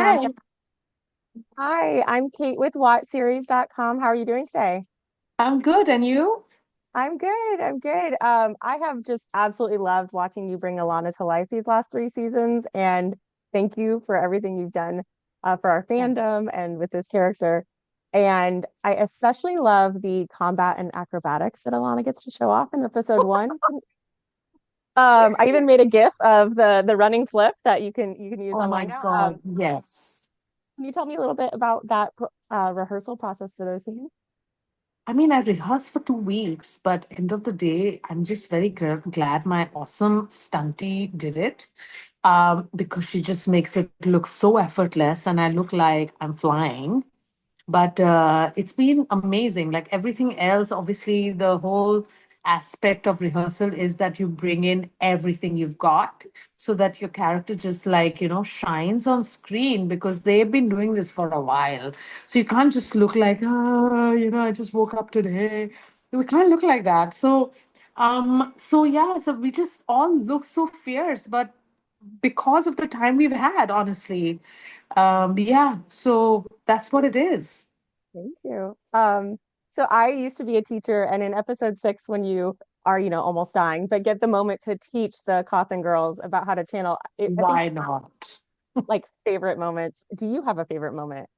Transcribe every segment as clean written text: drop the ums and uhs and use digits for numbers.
Hi, Hi. Hi, I'm Kate with WotSeries.com. How are you doing today? I'm good. And you? I'm good. I'm good. I have just absolutely loved watching you bring Alanna to life these last three seasons, and thank you for everything you've done for our Thanks. fandom and with this character. And I especially love the combat and acrobatics that Alanna gets to show off in episode one. I even made a GIF of the running flip that you can use Oh my online now. God, yes. Can you tell me a little bit about that rehearsal process for those scenes? I mean, I rehearsed for 2 weeks, but end of the day, I'm just very glad my awesome stunty did it. Because she just makes it look so effortless, and I look like I'm flying. But it's been amazing. Like everything else, obviously, the whole aspect of rehearsal is that you bring in everything you've got so that your character just like, shines on screen because they've been doing this for a while. So you can't just look like, I just woke up today. We can't look like that. So yeah, so we just all look so fierce, but because of the time we've had, honestly. Yeah, so that's what it is. Thank you. So I used to be a teacher, and in episode six, when you are, almost dying, but get the moment to teach the Cawthon girls about how to channel, I think Why not? like favorite moments. Do you have a favorite moment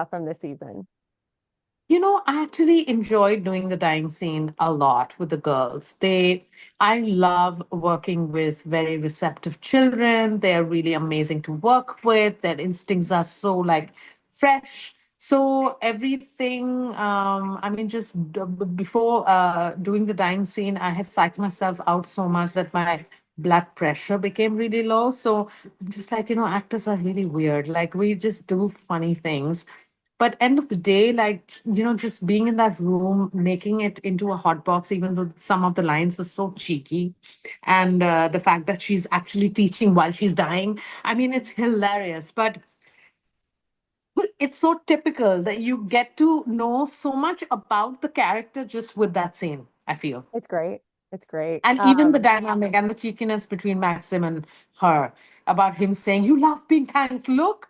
from this season? I actually enjoyed doing the dying scene a lot with the girls. I love working with very receptive children. They're really amazing to work with. Their instincts are so like fresh. So everything, I mean, just before doing the dying scene, I had psyched myself out so much that my blood pressure became really low. So I'm just like, actors are really weird. Like we just do funny things, but end of the day, like, just being in that room, making it into a hot box, even though some of the lines were so cheeky, and the fact that she's actually teaching while she's dying, I mean, it's hilarious. But it's so typical that you get to know so much about the character just with that scene, I feel. It's great. It's great. And even the dynamic and the cheekiness between Maxim and her, about him saying, "You love being thanked. Look,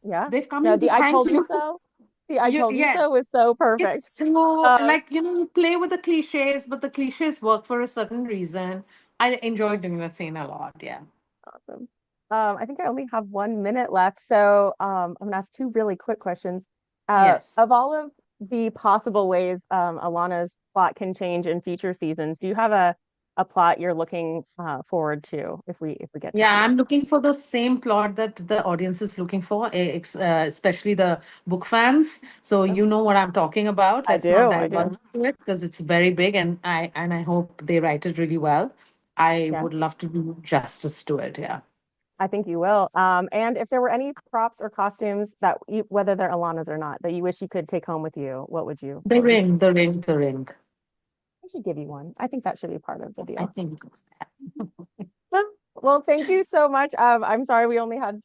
Yeah. they've come No, in to the I thank told you you." so. The I told you so Yes. was so perfect. It's so Um, like, you play with the cliches, but the cliches work for a certain reason. I enjoy doing that scene a lot. Yeah. Awesome. I think I only have 1 minute left, so I'm gonna ask two really quick questions. Yes. Of all of the possible ways Alana's plot can change in future seasons, do you have a plot you're looking forward to if we get to Yeah, see it? I'm looking for the same plot that the audience is looking for, especially the book fans. So Okay. you know what I'm talking about. I Let's not do, I do. divulge to it because it's very big, and I hope they write it really well. I Yeah, would love to do justice to it. Yeah. I think you will. And if there were any props or costumes that whether they're Alana's or not, that you wish you could take home with you, what The would you ring, the ring, the ring. I should give you one. I think that should be part of the I deal. think it's that. Well, thank you so much. I'm sorry we only had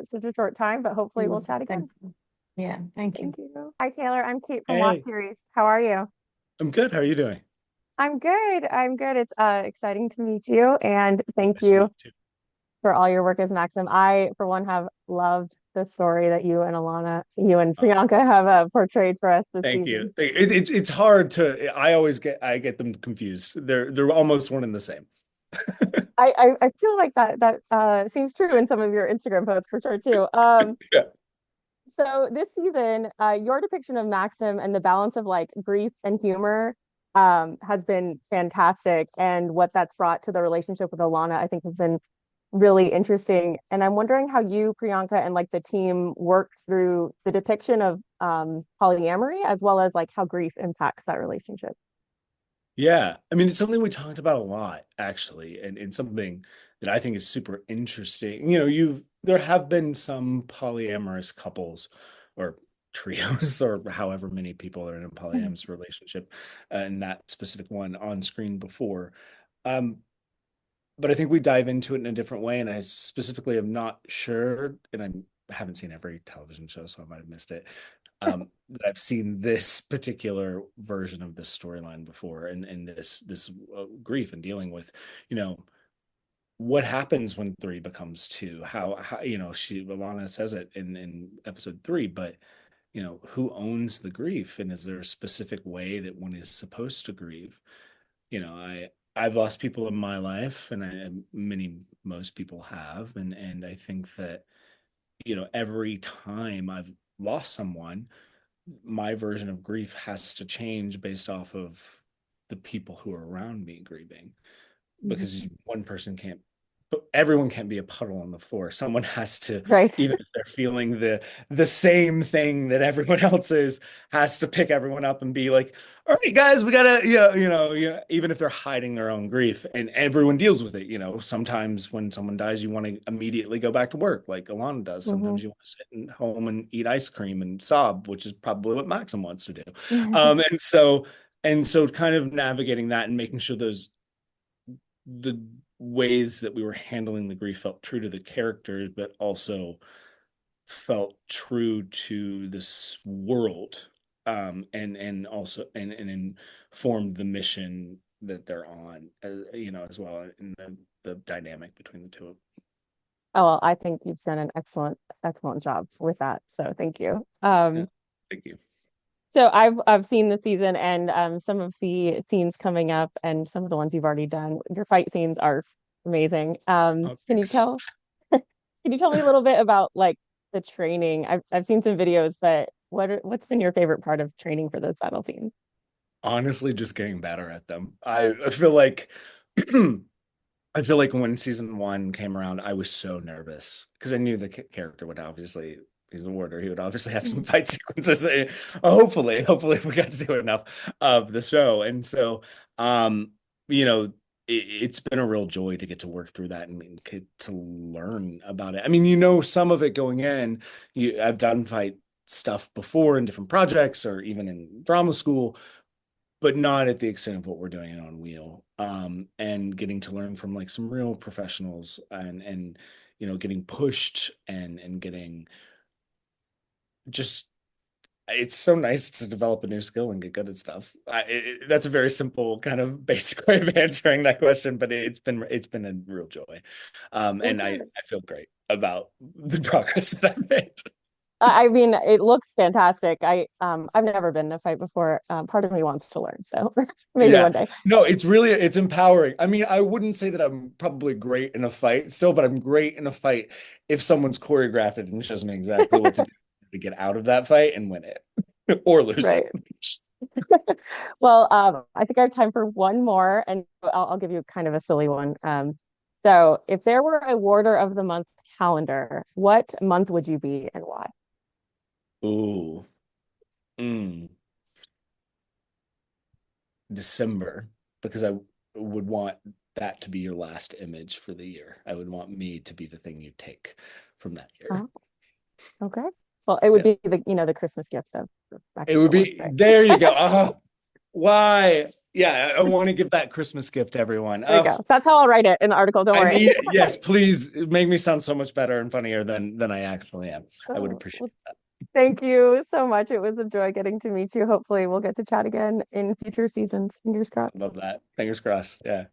such a short time, but hopefully we'll chat Thank again. you. Yeah, thank you. Thank you. Hi, Taylor. I'm Kate from Hey, WotSeries. How are you? I'm good. How are you doing? I'm good. I'm good. It's exciting to meet you, and thank Nice to meet you you too. for all your work as Maxim. I, for one, have loved the story that you and Oh, Priyanka have portrayed for us this thank you. season. It's hard to. I get them confused. They're almost one and the same. I feel like that seems true in some of your Instagram posts for sure too. Yeah. So this season, your depiction of Maxim and the balance of like grief and humor has been fantastic. And what that's brought to the relationship with Alana, I think has been really interesting. And I'm wondering how you, Priyanka, and like the team worked through the depiction of polyamory as well as like how grief impacts that relationship. Yeah. I mean, it's something we talked about a lot, actually, and something that I think is super interesting. There have been some polyamorous couples or trios or however many people are in a polyamorous relationship, and that specific one on screen before. Um, but I think we dive into it in a different way. And I specifically am not sure, and I haven't seen every television show, so I might have missed it. That I've seen this particular version of this storyline before, and this grief and dealing with, you know, what happens when three becomes two? How Alanna says it in episode three, but who owns the grief, and is there a specific way that one is supposed to grieve? I've lost people in my life, and most people have, and I think that every time I've lost someone, my version of grief has to change based off of the people who are around me grieving, because one person can't, but everyone can't be a puddle on the floor. Someone has to, Right. even if they're feeling the same thing that everyone else is, has to pick everyone up and be like, all right, guys, we gotta, even if they're hiding their own grief, and everyone deals with it. Sometimes when someone dies, you want to immediately go back to work, like Alanna does. Sometimes you want to sit at home and eat ice cream and sob, which is probably what Maxim wants to do. And so kind of navigating that and making sure the ways that we were handling the grief felt true to the characters, but also felt true to this world, and also and informed the mission that they're on, as well, in the dynamic between the two of them. Oh, well, I think you've done an excellent job with that. So thank you. Yeah, thank you. So I've seen the season, and some of the scenes coming up and some of the ones you've already done. Your fight scenes are amazing. Oh, Can you thanks. tell can you tell me a little bit about like the training? I've seen some videos, but what's been your favorite part of training for those battle scenes? Honestly, just getting better at them. I feel like I feel like when season one came around, I was so nervous because I knew the character would obviously, he's a warder, he would obviously have some fight sequences. Hopefully, if we got to do enough of the show. And so, it's been a real joy to get to work through that and get to learn about it. I mean, some of it going in. I've done fight stuff before in different projects or even in drama school, but not at the extent of what we're doing on Wheel. And getting to learn from like some real professionals, and getting pushed and getting just, it's so nice to develop a new skill and get good at stuff. That's a very simple kind of basic way of answering that question, but it's been a real joy. And I feel great about the progress that I've made. I mean, it looks fantastic. I've never been in a fight before. Part of me wants to learn, so maybe Yeah. one day. No, it's empowering. I mean, I wouldn't say that I'm probably great in a fight still, but I'm great in a fight if someone's choreographed it and shows me exactly what to do to get out of that fight and win it or lose it. Right. Well, I think I have time for one more, and I'll give you kind of a silly one. So if there were a Warder of the Month calendar, what month would you be and why? Ooh. Mm. December, because I would want that to be your last image for the year. I would want me to be the thing you take from that year. Oh, okay. Well, it would Yeah. be the Christmas gift of back It to would Star Wars, be, right? there you go. Oh, why? Yeah, I want to give that Christmas gift to everyone. There you Oh, go. That's how I'll write it in the article. Don't worry. yes, please make me sound so much better and funnier than I actually am. I would Oh, appreciate well, that. thank you so much. It was a joy getting to meet you. Hopefully, we'll get to chat again in future seasons. Fingers crossed. Love that. Fingers crossed. Yeah.